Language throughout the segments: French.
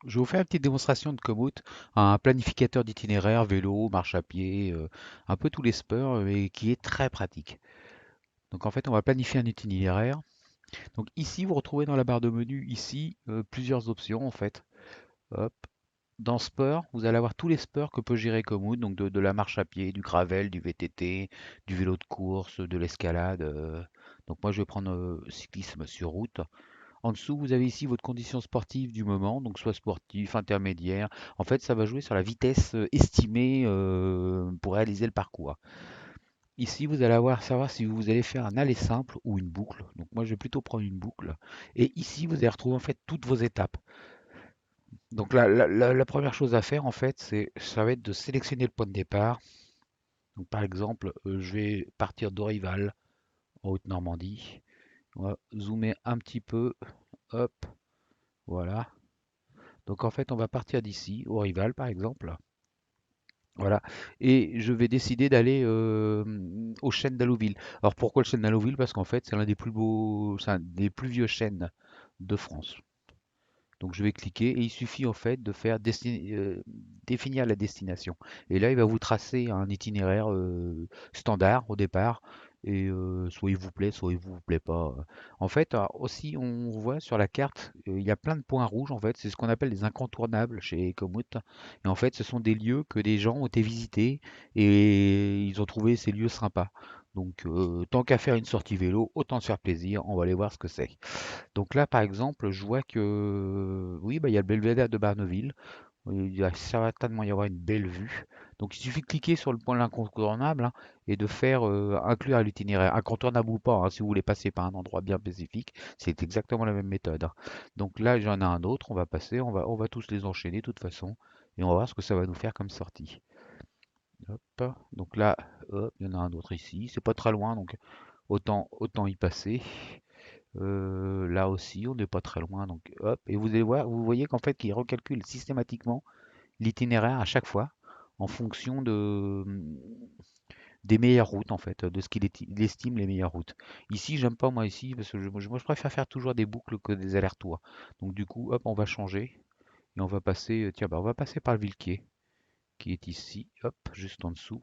Je vais vous faire une petite démonstration de Komoot, un planificateur d'itinéraire, vélo, marche à pied, un peu tous les sports, et qui est très pratique. Donc en fait, on va planifier un itinéraire. Donc ici, vous retrouvez dans la barre de menu, ici, plusieurs options en fait. Hop. Dans sport, vous allez avoir tous les sports que peut gérer Komoot, donc de la marche à pied, du gravel, du VTT, du vélo de course, de l'escalade. Donc moi, je vais prendre cyclisme sur route. En dessous, vous avez ici votre condition sportive du moment, donc soit sportif, intermédiaire. En fait, ça va jouer sur la vitesse estimée pour réaliser le parcours. Ici, vous allez savoir si vous allez faire un aller simple ou une boucle. Donc moi, je vais plutôt prendre une boucle. Et ici, vous allez retrouver en fait toutes vos étapes. Donc la première chose à faire, en fait, ça va être de sélectionner le point de départ. Donc par exemple, je vais partir d'Orival, en Haute-Normandie. On va zoomer un petit peu. Hop, voilà. Donc en fait, on va partir d'ici, au Rival par exemple. Voilà. Et je vais décider d'aller au chêne d'Allouville. Alors pourquoi le chêne d'Allouville? Parce qu'en fait, c'est l'un des plus beaux, c'est un des plus vieux chênes de France. Donc je vais cliquer et il suffit en fait de faire définir la destination. Et là, il va vous tracer un itinéraire standard au départ. Et soit il vous plaît, soit il vous plaît pas. En fait, aussi, on voit sur la carte, il y a plein de points rouges. En fait, c'est ce qu'on appelle des incontournables chez Komoot. Et en fait, ce sont des lieux que des gens ont été visités et ils ont trouvé ces lieux sympas. Donc, tant qu'à faire une sortie vélo, autant se faire plaisir. On va aller voir ce que c'est. Donc là, par exemple, je vois que oui, bah, il y a le belvédère de Barneville. Il va certainement y avoir une belle vue. Donc il suffit de cliquer sur le point de l'incontournable hein, et de faire inclure à l'itinéraire. Incontournable ou pas, hein, si vous voulez passer par un endroit bien spécifique, c'est exactement la même méthode. Hein. Donc là, j'en ai un autre, on va passer, on va tous les enchaîner de toute façon. Et on va voir ce que ça va nous faire comme sortie. Hop. Donc là, hop, il y en a un autre ici. C'est pas très loin, donc autant y passer. Là aussi, on n'est pas très loin, donc hop. Et vous allez voir, vous voyez qu'en fait, qu'il recalcule systématiquement l'itinéraire à chaque fois en fonction des meilleures routes, en fait, de ce il estime les meilleures routes. Ici, j'aime pas moi ici, parce que moi, je préfère faire toujours des boucles que des allers-retours. Donc du coup, hop, on va changer et on va passer, tiens, bah, on va passer par le Villequier, qui est ici, hop, juste en dessous.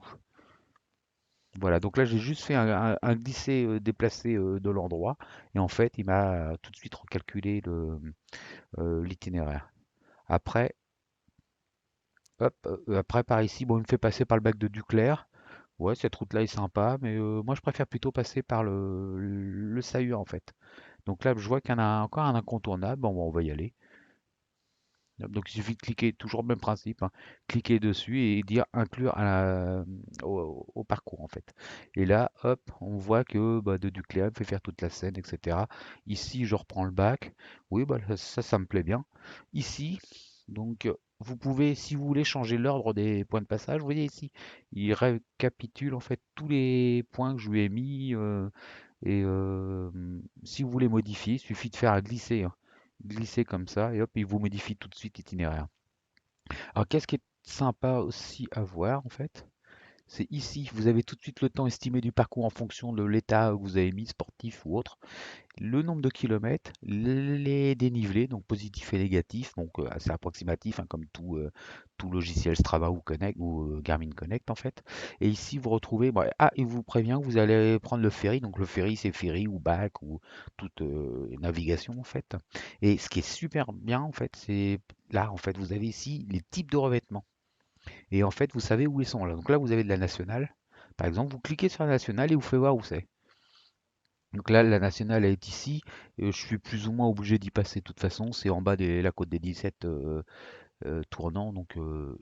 Voilà, donc là j'ai juste fait un glisser déplacé de l'endroit et en fait il m'a tout de suite recalculé l'itinéraire. Après, hop, après par ici, bon, il me fait passer par le bac de Duclair. Ouais, cette route-là est sympa, mais moi je préfère plutôt passer par le Sahure en fait. Donc là, je vois qu'il y en a encore un incontournable. Bon, on va y aller. Donc il suffit de cliquer, toujours le même principe, hein, cliquer dessus et dire inclure au parcours en fait. Et là, hop, on voit que bah, de Ducléa me fait faire toute la scène, etc. Ici, je reprends le bac. Oui, bah, ça me plaît bien. Ici, donc vous pouvez, si vous voulez changer l'ordre des points de passage, vous voyez ici, il récapitule en fait tous les points que je lui ai mis. Et si vous voulez modifier, il suffit de faire un glisser. Hein. Glisser comme ça et hop, il vous modifie tout de suite l'itinéraire. Alors qu'est-ce qui est sympa aussi à voir en fait? C'est ici, vous avez tout de suite le temps estimé du parcours en fonction de l'état que vous avez mis, sportif ou autre, le nombre de kilomètres, les dénivelés, donc positif et négatif, donc assez approximatif, hein, comme tout logiciel Strava ou Connect ou Garmin Connect en fait. Et ici vous retrouvez, bon, ah, il vous prévient que vous allez prendre le ferry, donc le ferry c'est ferry ou bac ou toute navigation en fait. Et ce qui est super bien en fait, c'est là en fait vous avez ici les types de revêtements. Et en fait vous savez où ils sont là. Donc là vous avez de la nationale. Par exemple, vous cliquez sur la nationale et vous faites voir où c'est. Donc là, la nationale elle est ici. Je suis plus ou moins obligé d'y passer de toute façon. C'est en bas de la côte des 17 tournants, donc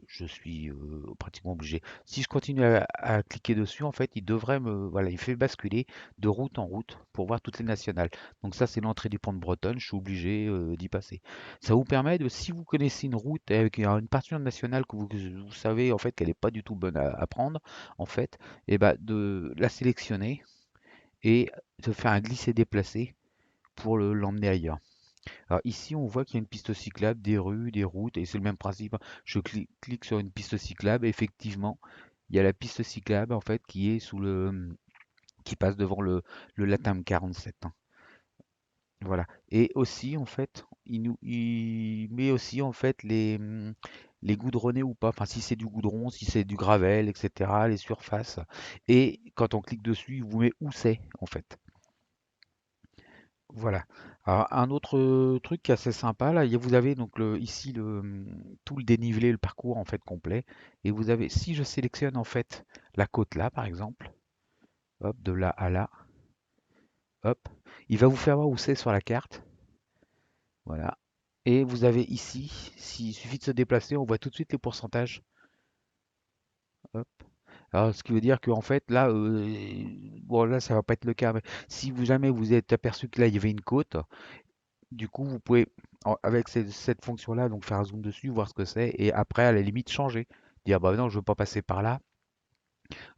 je suis pratiquement obligé. Si je continue à cliquer dessus, en fait, il devrait voilà, il fait basculer de route en route pour voir toutes les nationales. Donc ça, c'est l'entrée du pont de Bretonne. Je suis obligé d'y passer. Ça vous permet de, si vous connaissez une route avec une partie nationale que vous savez en fait qu'elle n'est pas du tout bonne à prendre, en fait, et ben de la sélectionner et de faire un glisser-déplacer pour l'emmener ailleurs. Alors ici, on voit qu'il y a une piste cyclable, des rues, des routes, et c'est le même principe. Hein. Je clique sur une piste cyclable, et effectivement, il y a la piste cyclable en fait qui est qui passe devant le Latam 47. Hein. Voilà. Et aussi, en fait, il met aussi, en fait, les goudronnés ou pas. Enfin, si c'est du goudron, si c'est du gravel, etc., les surfaces. Et quand on clique dessus, il vous met où c'est, en fait. Voilà. Alors, un autre truc qui est assez sympa, là, vous avez donc ici tout le dénivelé, le parcours, en fait, complet. Et vous avez, si je sélectionne, en fait, la côte là, par exemple, hop, de là à là, hop, il va vous faire voir où c'est sur la carte. Voilà. Et vous avez ici, s'il suffit de se déplacer, on voit tout de suite les pourcentages. Hop. Alors, ce qui veut dire qu'en fait, là, bon, là, ça va pas être le cas, mais si vous jamais vous êtes aperçu que là, il y avait une côte, du coup, vous pouvez, avec cette fonction-là, donc faire un zoom dessus, voir ce que c'est, et après, à la limite, changer. Dire, bah non, je veux pas passer par là,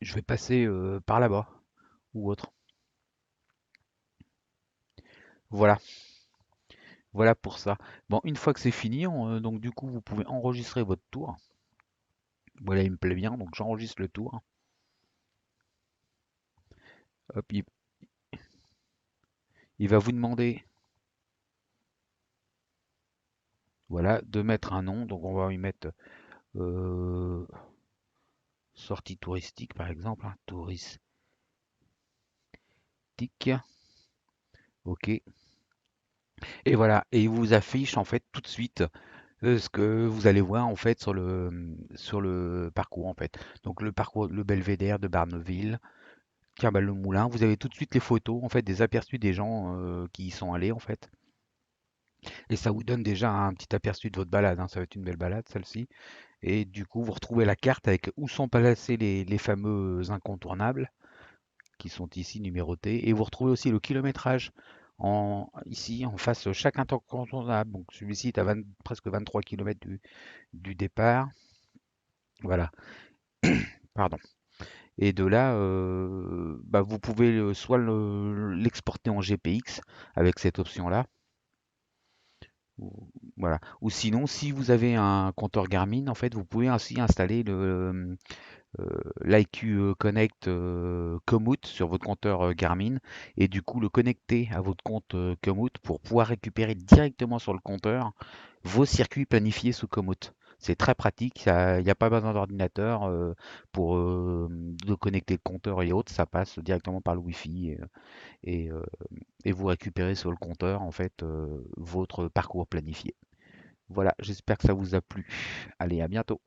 je vais passer par là-bas, ou autre. Voilà, voilà pour ça. Bon, une fois que c'est fini, donc du coup, vous pouvez enregistrer votre tour. Voilà, il me plaît bien, donc j'enregistre le tour. Hop, il va vous demander, voilà, de mettre un nom. Donc on va y mettre euh, sortie touristique par exemple, hein, touristique. Ok. Et voilà. Et il vous affiche en fait tout de suite ce que vous allez voir en fait sur le parcours en fait. Donc le parcours, le belvédère de Barneville, le Moulin. Vous avez tout de suite les photos en fait des aperçus des gens qui y sont allés en fait. Et ça vous donne déjà un petit aperçu de votre balade, hein. Ça va être une belle balade celle-ci. Et du coup, vous retrouvez la carte avec où sont placés les fameux incontournables qui sont ici numérotés. Et vous retrouvez aussi le kilométrage ici en face chaque incontournable. Donc celui-ci est à presque 23 km du départ. Voilà, pardon. Et de là, bah, vous pouvez soit l'exporter en GPX avec cette option-là. Voilà. Ou sinon, si vous avez un compteur Garmin, en fait, vous pouvez ainsi installer l'IQ Connect Komoot sur votre compteur Garmin et du coup le connecter à votre compte Komoot pour pouvoir récupérer directement sur le compteur vos circuits planifiés sous Komoot. C'est très pratique, il n'y a pas besoin d'ordinateur pour de connecter le compteur et autres, ça passe directement par le Wi-Fi et, euh, et vous récupérez sur le compteur en fait votre parcours planifié. Voilà, j'espère que ça vous a plu. Allez, à bientôt.